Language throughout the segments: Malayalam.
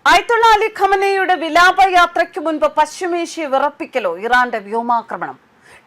അയത്തുള്ള അലി ഖമനയുടെ വിലാപയാത്രയ്ക്ക് മുൻപ് പശ്ചിമേഷ്യ വിറപ്പിക്കലോ ഇറാന്റെ വ്യോമാക്രമണം.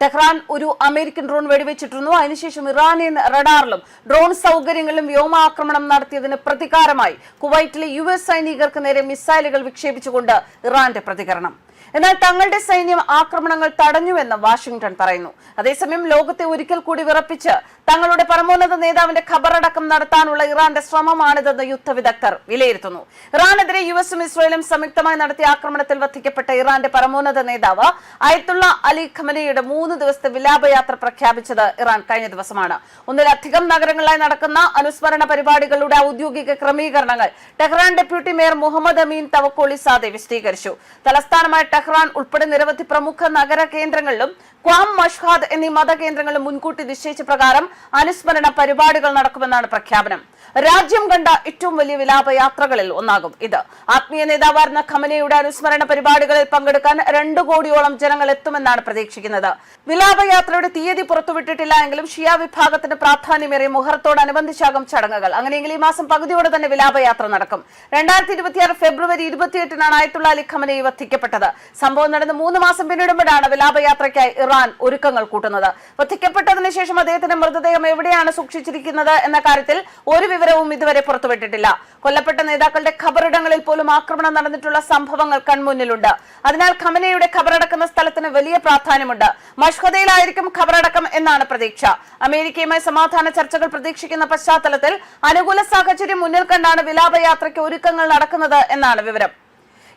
ടെഹ്റാൻ ഒരു അമേരിക്കൻ ഡ്രോൺ വെടിവെച്ചിട്ടിരുന്നു. അതിനുശേഷം ഇറാനിയൻ റഡാറിലും ഡ്രോൺ സൗകര്യങ്ങളിലും വ്യോമാക്രമണം നടത്തിയതിന് പ്രതികാരമായി കുവൈറ്റിലെ US സൈനികർക്ക് നേരെ മിസൈലുകൾ വിക്ഷേപിച്ചുകൊണ്ട് ഇറാന്റെ പ്രതികരണം. എന്നാൽ തങ്ങളുടെ സൈന്യം ആക്രമണങ്ങൾ തടഞ്ഞുവെന്ന് വാഷിംഗ്ടൺ പറയുന്നു. അതേസമയം ലോകത്തെ ഒരിക്കൽ കൂടി വിറപ്പിച്ച് തങ്ങളുടെ പരമോന്നത നേതാവിന്റെ ഖബറടക്കം നടത്താനുള്ള ഇറാന്റെ ശ്രമമാണിതെന്ന് യുദ്ധവിദഗ്ധർ വിലയിരുത്തുന്നു. ഇറാനെതിരെ US-ഉം ഇസ്രയേലും സംയുക്തമായി നടത്തിയ ആക്രമണത്തിൽ വധിക്കപ്പെട്ട ഇറാന്റെ പരമോന്നത നേതാവ് അയത്തുള്ള അലി ഖമനയുടെ 3 ദിവസത്തെ വിലാപയാത്ര പ്രഖ്യാപിച്ചത് ഇറാൻ കഴിഞ്ഞ ദിവസമാണ്. ഒന്നിലധികം നഗരങ്ങളിലായി നടക്കുന്ന അനുസ്മരണ പരിപാടികളുടെ ഔദ്യോഗിക ക്രമീകരണങ്ങൾ ടെഹ്റാൻ ഡെപ്യൂട്ടി മേയർ മുഹമ്മദ് അമീൻ തവക്കോളിസാദെ വിശദീകരിച്ചു. തലസ്ഥാനമായ ടെഹ്റാൻ ഉൾപ്പെടെ നിരവധി പ്രമുഖ നഗര കേന്ദ്രങ്ങളിലും ക്വാം, മഷ്ഹാദ് എന്നീ മതകേന്ദ്രങ്ങളിലും മുൻകൂട്ടി നിശ്ചയിച്ച പ്രകാരം അനുസ്മരണ പരിപാടികൾ നടക്കുമെന്നാണ് പ്രഖ്യാപനം. രാജ്യം കണ്ട ഏറ്റവും വലിയ വിലാപയാത്രകളിൽ ഒന്നാകും ഇത്. ആത്മീയ നേതാവായിരുന്ന ഖമനയുടെ അനുസ്മരണ പരിപാടികളിൽ പങ്കെടുക്കാൻ 2 കോടിയോളം ജനങ്ങൾ എത്തുമെന്നാണ് പ്രതീക്ഷിക്കുന്നത്. വിലാപയാത്രയുടെ തീയതി പുറത്തുവിട്ടിട്ടില്ല എങ്കിലും ഷിയ വിഭാഗത്തിന് പ്രാധാന്യമേറിയ മുഹറത്തോടനുബന്ധിച്ചാകും ചടങ്ങുകൾ. അങ്ങനെയെങ്കിൽ ഈ മാസം പകുതിയോടെ തന്നെ വിലാപയാത്ര നടക്കും. 2026 ഫെബ്രുവരി 28-നാണ് അയത്തുള്ള അലി ഖമനെ വധിക്കപ്പെട്ടത്. സംഭവം നടന്ന് 3 മാസം പിന്നിടുമ്പോഴാണ് വിലാപയാത്രയ്ക്കായി ഇറാൻ ഒരുക്കങ്ങൾ കൂട്ടുന്നത്. വധിക്കപ്പെട്ടതിനു ശേഷം അദ്ദേഹത്തിന്റെ മൃതദേഹം എവിടെയാണ് സൂക്ഷിച്ചിരിക്കുന്നത് എന്ന കാര്യത്തിൽ ഒരു വിവരവും ഇതുവരെ പുറത്തുവിട്ടിട്ടില്ല. കൊല്ലപ്പെട്ട നേതാക്കളുടെ ഖബറിടങ്ങളിൽ പോലും ആക്രമണം നടന്നിട്ടുള്ള സംഭവങ്ങൾ കൺമുന്നിലുണ്ട്. അതിനാൽ ഖമനയുടെ ഖബറടക്കുന്ന സ്ഥലത്തിന് വലിയ പ്രാധാന്യമുണ്ട്. മഷ്ഹദയിലായിരിക്കും ഖബറടക്കം എന്നാണ് പ്രതീക്ഷ. അമേരിക്കയുമായി സമാധാന ചർച്ചകൾ പ്രതീക്ഷിക്കുന്ന പശ്ചാത്തലത്തിൽ അനുകൂല സാഹചര്യം മുന്നിൽ കണ്ടാണ് വിലാപയാത്രയ്ക്ക് ഒരുക്കങ്ങൾ നടക്കുന്നത് എന്നാണ് വിവരം.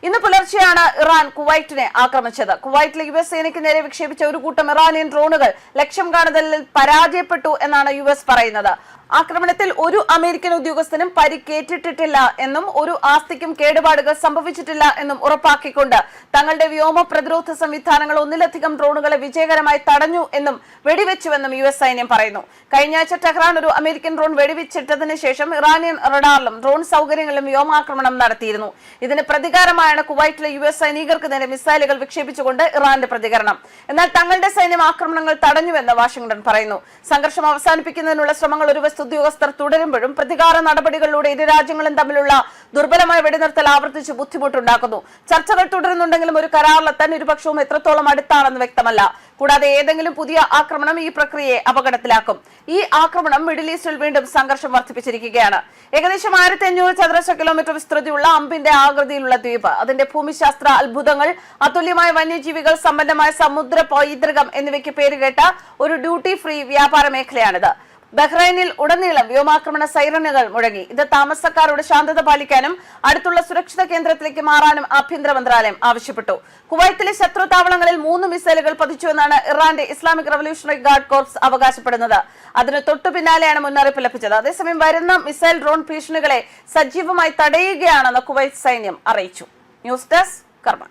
ഇന്ന് പുലർച്ചെയാണ് ഇറാൻ കുവൈറ്റിനെ ആക്രമിച്ചത്. കുവൈറ്റിലെ US സേനയ്ക്ക് നേരെ വിക്ഷേപിച്ച ഒരു കൂട്ടം ഇറാനിയൻ ഡ്രോണുകൾ ലക്ഷ്യം കാണുന്നതിൽ പരാജയപ്പെട്ടു എന്നാണ് US പറയുന്നത്. ആക്രമണത്തിൽ ഒരു അമേരിക്കൻ ഉദ്യോഗസ്ഥനും പരിക്കേറ്റിട്ടില്ല എന്നും ഒരു ആസ്തിക്കും കേടുപാടുകൾ സംഭവിച്ചിട്ടില്ല എന്നും ഉറപ്പാക്കിക്കൊണ്ട് തങ്ങളുടെ വ്യോമ പ്രതിരോധ സംവിധാനങ്ങൾ ഒന്നിലധികം ഡ്രോണുകളെ വിജയകരമായി തടഞ്ഞു എന്നും വെടിവെച്ചുവെന്നും US സൈന്യം പറയുന്നു. കഴിഞ്ഞ ആഴ്ച ടെഹ്റാൻ ഒരു അമേരിക്കൻ ഡ്രോൺ വെടിവെച്ചിട്ടതിന് ശേഷം ഇറാനിയൻ റഡാറിലും ഡ്രോൺ സൗകര്യങ്ങളിലും വ്യോമാക്രമണം നടത്തിയിരുന്നു. ഇതിന് പ്രതികാരമായാണ് കുവൈറ്റിലെ US സൈനികർക്ക് നേരെ മിസൈലുകൾ വിക്ഷേപിച്ചുകൊണ്ട് ഇറാന്റെ പ്രതികരണം. എന്നാൽ തങ്ങളുടെ സൈന്യം ആക്രമണങ്ങൾ തടഞ്ഞുവെന്ന് വാഷിംഗ്ടൺ പറയുന്നു. സംഘർഷം അവസാനിപ്പിക്കുന്നതിനുള്ള ശ്രമങ്ങൾ ഒരു ഉദ്യോഗസ്ഥർ തുടരുമ്പോഴും പ്രതികാര നടപടികളിലൂടെ ഇരു രാജ്യങ്ങളും തമ്മിലുള്ള ദുർബലമായ വെടിനിർത്തൽ ആവർത്തിച്ച് ബുദ്ധിമുട്ടുണ്ടാക്കുന്നു. ചർച്ചകൾ തുടരുന്നുണ്ടെങ്കിലും ഒരു കരാറിലെത്താൻ ഇരുപക്ഷവും എത്രത്തോളം അടുത്താണെന്ന് വ്യക്തമല്ല. കൂടാതെ ഏതെങ്കിലും പുതിയ ആക്രമണം ഈ പ്രക്രിയയെ അപകടത്തിലാക്കും. ഈ ആക്രമണം മിഡിൽ ഈസ്റ്റിൽ വീണ്ടും സംഘർഷം വർദ്ധിപ്പിച്ചിരിക്കുകയാണ്. ഏകദേശം 1500 ചതുരശ്ര കിലോമീറ്റർ വിസ്തൃതിയുള്ള അമ്പിന്റെ ആകൃതിയിലുള്ള ദ്വീപ്, അതിന്റെ ഭൂമിശാസ്ത്ര അത്ഭുതങ്ങൾ, അതുല്യമായ വന്യജീവികൾ, സമ്പന്നമായ സമുദ്ര പൈതൃകം എന്നിവയ്ക്ക് പേരുകേട്ട ഒരു ഡ്യൂട്ടി ഫ്രീ വ്യാപാര മേഖലയാണിത്. ബഹ്റൈനിൽ ഉടനീളം വ്യോമാക്രമണ സൈറനുകൾ മുഴങ്ങി. ഇത് താമസക്കാരോട് ശാന്തത പാലിക്കാനും അടുത്തുള്ള സുരക്ഷിത കേന്ദ്രത്തിലേക്ക് മാറാനും ആഭ്യന്തര മന്ത്രാലയം ആവശ്യപ്പെട്ടു. കുവൈത്തിലെ ശത്രു താവളങ്ങളിൽ 3 മിസൈലുകൾ പതിച്ചുവെന്നാണ് ഇറാന്റെ ഇസ്ലാമിക് റവല്യൂഷണറി ഗാർഡ് കോർപ്സ് അവകാശപ്പെടുന്നത്. അതിന് തൊട്ടു പിന്നാലെയാണ് മുന്നറിയിപ്പ് ലഭിച്ചത്. അതേസമയം വരുന്ന മിസൈൽ ഡ്രോൺ ഭീഷണികളെ സജീവമായി തടയുകയാണെന്ന് കുവൈറ്റ് സൈന്യം അറിയിച്ചു. ന്യൂസ് ഡെസ്ക് കർമ്മ.